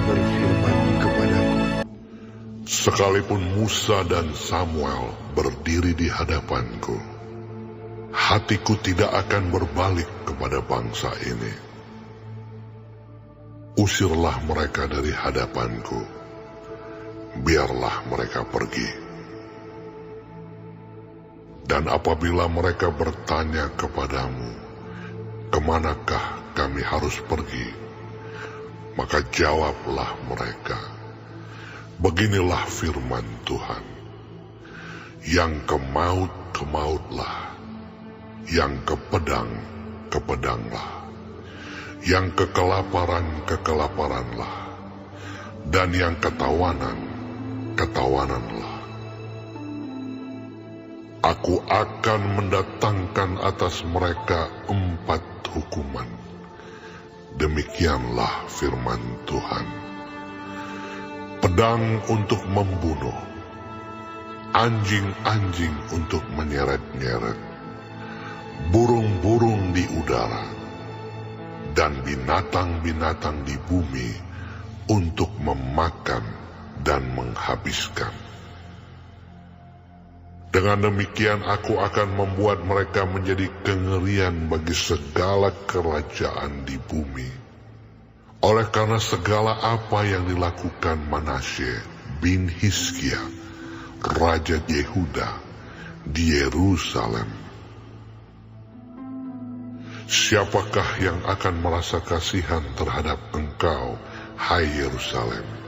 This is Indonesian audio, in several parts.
berfirman kepadaku, sekalipun Musa dan Samuel berdiri di hadapanku, hatiku tidak akan berbalik kepada bangsa ini. Usirlah mereka dari hadapanku, biarlah mereka pergi. Dan apabila mereka bertanya kepadamu, kemanakah kami harus pergi? Maka jawablah mereka, beginilah firman Tuhan, yang ke maut, ke mautlah, yang ke pedang, ke pedanglah, yang ke kelaparan, ke kelaparanlah, dan yang ketawanan, ketawananlah. Aku akan mendatangkan atas mereka 4 hukuman. Demikianlah firman Tuhan. Pedang untuk membunuh, anjing-anjing untuk menyeret-nyeret, burung-burung di udara, dan binatang-binatang di bumi untuk memakan dan menghabiskan. Dengan demikian aku akan membuat mereka menjadi kengerian bagi segala kerajaan di bumi. Oleh karena segala apa yang dilakukan Manasye bin Hizkia, Raja Yehuda, di Yerusalem. Siapakah yang akan merasa kasihan terhadap engkau, hai Yerusalem?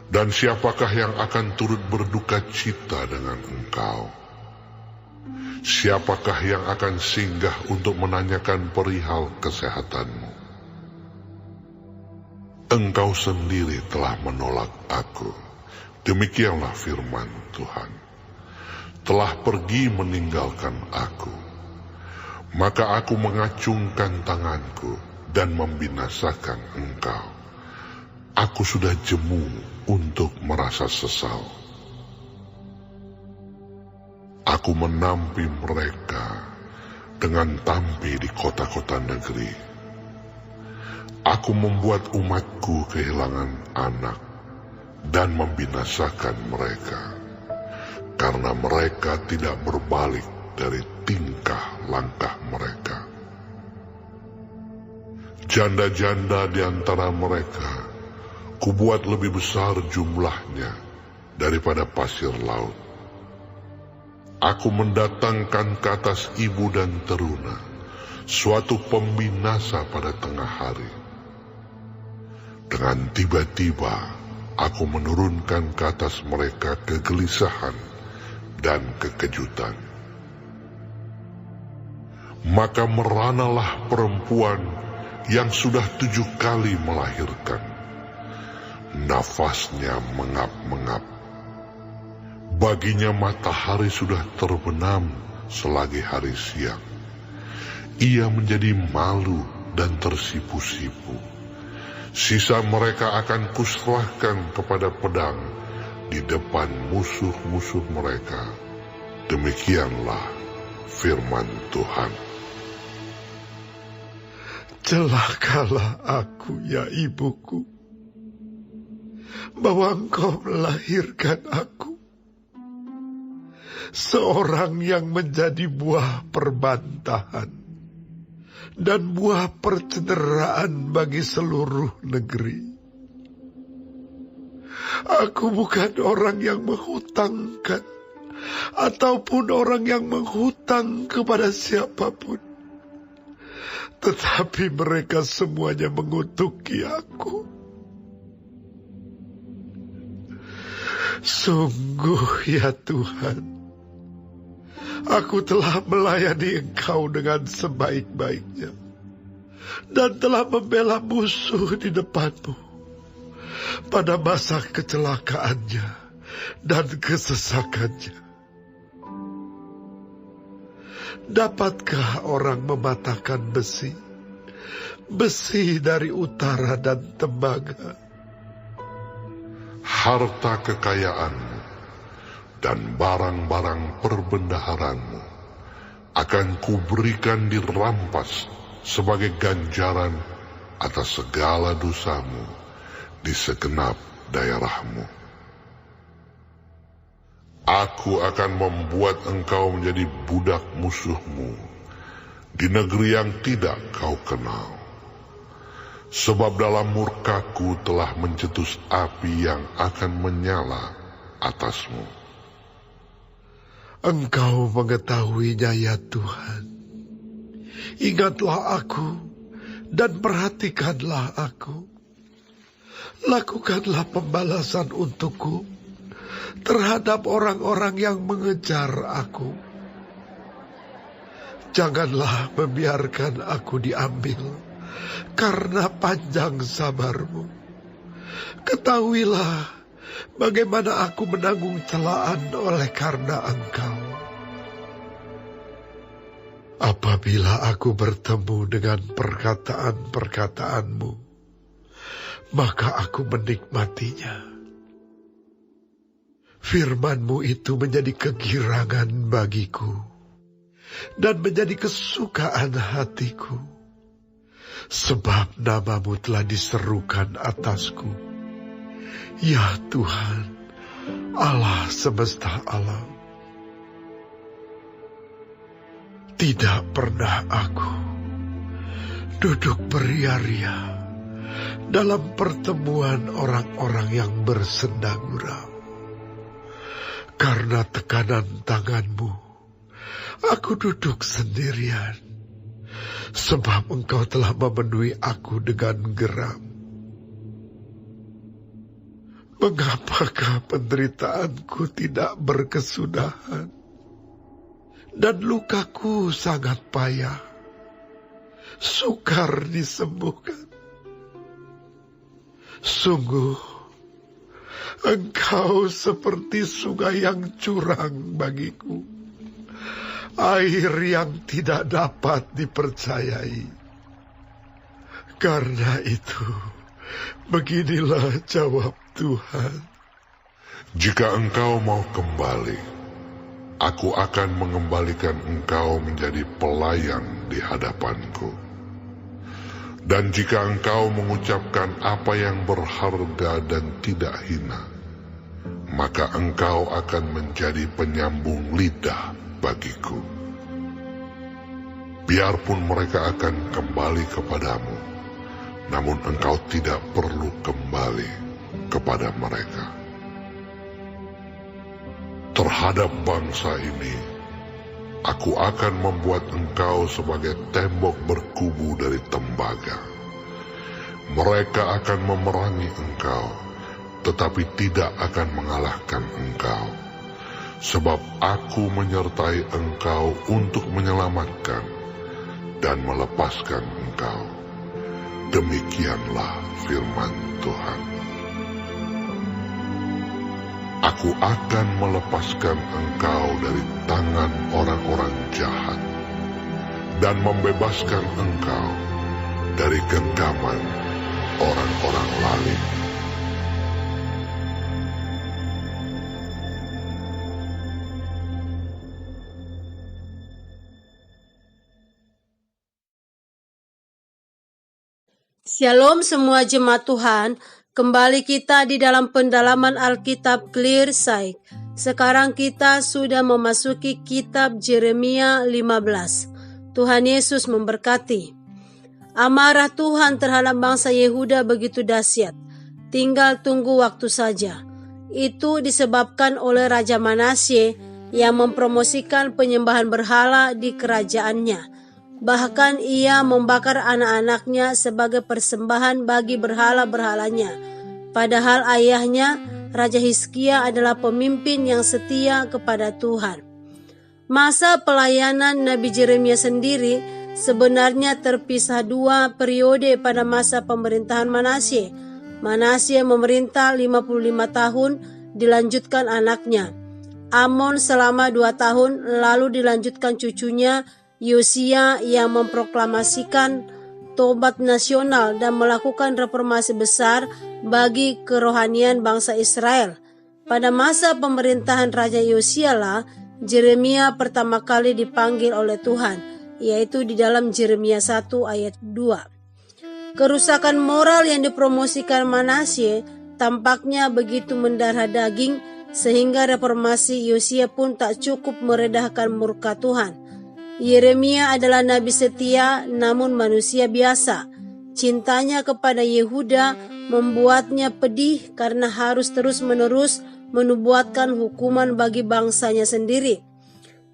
Dan siapakah yang akan turut berduka cita dengan engkau? Siapakah yang akan singgah untuk menanyakan perihal kesehatanmu? Engkau sendiri telah menolak aku, demikianlah firman Tuhan. Telah pergi meninggalkan aku, maka aku mengacungkan tanganku dan membinasakan engkau. Aku sudah jemu untuk merasa sesal. Aku menampi mereka dengan tampi di kota-kota negeri. Aku membuat umatku kehilangan anak dan membinasakan mereka, karena mereka tidak berbalik dari tingkah langkah mereka. Janda-janda di antara mereka kubuat lebih besar jumlahnya daripada pasir laut. Aku mendatangkan ke atas ibu dan teruna suatu pembinasa pada tengah hari. Dengan tiba-tiba aku menurunkan ke atas mereka kegelisahan dan kekejutan. Maka meranalah perempuan yang sudah 7 kali melahirkan. Nafasnya mengap-mengap. Baginya matahari sudah terbenam selagi hari siang. Ia menjadi malu dan tersipu-sipu. Sisa mereka akan kuserahkan kepada pedang di depan musuh-musuh mereka. Demikianlah firman Tuhan. Celakalah aku, ya ibuku, bahwa engkau melahirkan aku, seorang yang menjadi buah perbantahan dan buah percederaan bagi seluruh negeri. Aku bukan orang yang menghutangkan ataupun orang yang menghutang kepada siapapun, tetapi mereka semuanya mengutuki aku. Sungguh ya Tuhan, aku telah melayani Engkau dengan sebaik-baiknya dan telah membela musuh di depan-Mu pada masa kecelakaannya dan kesesakannya. Dapatkah orang mematahkan besi, besi dari utara dan tembaga? Harta kekayaanmu dan barang-barang perbendaharanmu akan kuberikan dirampas sebagai ganjaran atas segala dosamu di segenap daerahmu. Aku akan membuat engkau menjadi budak musuhmu di negeri yang tidak kau kenal. Sebab dalam murkaku telah mencetus api yang akan menyala atasmu. Engkau mengetahuinya ya Tuhan. Ingatlah aku dan perhatikanlah aku. Lakukanlah pembalasan untukku terhadap orang-orang yang mengejar aku. Janganlah membiarkan aku diambil karena panjang sabarmu. Ketahuilah bagaimana aku menanggung celaan oleh karena Engkau. Apabila aku bertemu dengan perkataan-perkataanmu, maka aku menikmatinya. Firman-Mu itu menjadi kegirangan bagiku dan menjadi kesukaan hatiku. Sebab nama-Mu telah diserukan atasku. Ya Tuhan, Allah semesta alam. Tidak pernah aku duduk beria-ria dalam pertemuan orang-orang yang bersenda gurau. Karena tekanan tangan-Mu, aku duduk sendirian. Sebab Engkau telah memenuhi aku dengan geram. Mengapakah penderitaanku tidak berkesudahan? Dan lukaku sangat payah, sukar disembuhkan. Sungguh, Engkau seperti sungai yang curang bagiku, air yang tidak dapat dipercayai. Karena itu, beginilah jawab Tuhan. Jika engkau mau kembali, aku akan mengembalikan engkau menjadi pelayan di hadapanku. Dan jika engkau mengucapkan apa yang berharga dan tidak hina, maka engkau akan menjadi penyambung lidah bagiku. Biarpun mereka akan kembali kepadamu, namun engkau tidak perlu kembali kepada mereka. Terhadap bangsa ini, aku akan membuat engkau sebagai tembok berkubu dari tembaga. Mereka akan memerangi engkau, tetapi tidak akan mengalahkan engkau. Sebab aku menyertai engkau untuk menyelamatkan dan melepaskan engkau. Demikianlah firman Tuhan. Aku akan melepaskan engkau dari tangan orang-orang jahat dan membebaskan engkau dari genggaman orang-orang lalim. Shalom semua jemaat Tuhan, kembali kita di dalam pendalaman Alkitab Clear Sight. Sekarang kita sudah memasuki kitab Yeremia 15. Tuhan Yesus memberkati. Amarah Tuhan terhadap bangsa Yehuda begitu dahsyat, tinggal tunggu waktu saja. Itu disebabkan oleh Raja Manasye yang mempromosikan penyembahan berhala di kerajaannya. Bahkan ia membakar anak-anaknya sebagai persembahan bagi berhala-berhalanya. Padahal ayahnya, Raja Hizkia adalah pemimpin yang setia kepada Tuhan. Masa pelayanan Nabi Yeremia sendiri sebenarnya terpisah dua periode pada masa pemerintahan Manasye. Manasye memerintah 55 tahun, dilanjutkan anaknya Amon selama 2 tahun, lalu dilanjutkan cucunya Yosia yang memproklamasikan tobat nasional dan melakukan reformasi besar bagi kerohanian bangsa Israel. Pada masa pemerintahan Raja Yosia lah Yeremia pertama kali dipanggil oleh Tuhan, yaitu di dalam Yeremia 1 ayat 2. Kerusakan moral yang dipromosikan Manasye tampaknya begitu mendarah daging sehingga reformasi Yosia pun tak cukup meredahkan murka Tuhan. Yeremia adalah nabi setia namun manusia biasa. Cintanya kepada Yehuda membuatnya pedih karena harus terus-menerus menubuatkan hukuman bagi bangsanya sendiri.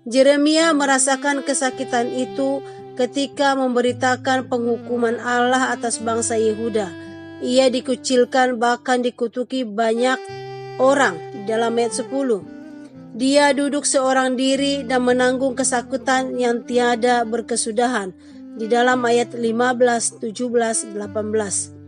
Yeremia merasakan kesakitan itu ketika memberitakan penghukuman Allah atas bangsa Yehuda. Ia dikucilkan bahkan dikutuki banyak orang dalam ayat 10. Dia duduk seorang diri dan menanggung kesakitan yang tiada berkesudahan di dalam ayat 15, 17, 18.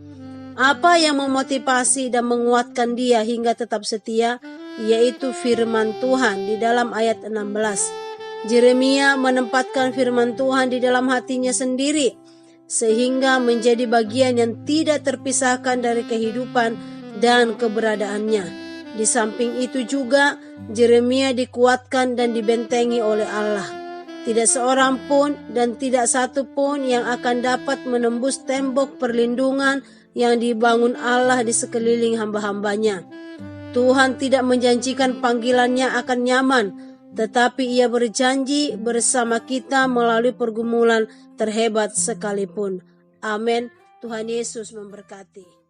Apa yang memotivasi dan menguatkan dia hingga tetap setia, yaitu firman Tuhan di dalam ayat 16. Yeremia menempatkan firman Tuhan di dalam hatinya sendiri, sehingga menjadi bagian yang tidak terpisahkan dari kehidupan dan keberadaannya. Di samping itu juga, Yeremia dikuatkan dan dibentengi oleh Allah. Tidak seorang pun dan tidak satu pun yang akan dapat menembus tembok perlindungan yang dibangun Allah di sekeliling hamba-hambanya. Tuhan tidak menjanjikan panggilannya akan nyaman, tetapi Ia berjanji bersama kita melalui pergumulan terhebat sekalipun. Amin. Tuhan Yesus memberkati.